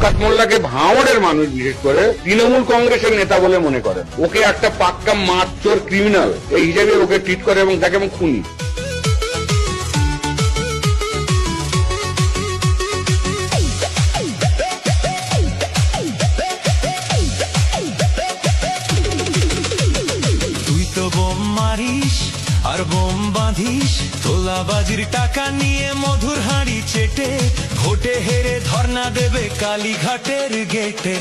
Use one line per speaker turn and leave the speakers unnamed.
শওকত মোল্লাকে ভাঙড়ের মানুষ বিশেষ করে তৃণমূল কংগ্রেসের নেতা বলে মনে করেন। ওকে একটা পাক্কা মারচোর ক্রিমিনাল এই হিসেবে ওকে ট্রিট করে এবং তাকে এবং খুনি।
আর বোম বাঁধিস তোলাবাজির টাকা নিয়ে মধুর হাঁড়ি চেটে ভোটে হেরে ধর্ণা দেবে কালীঘাটের গেটে।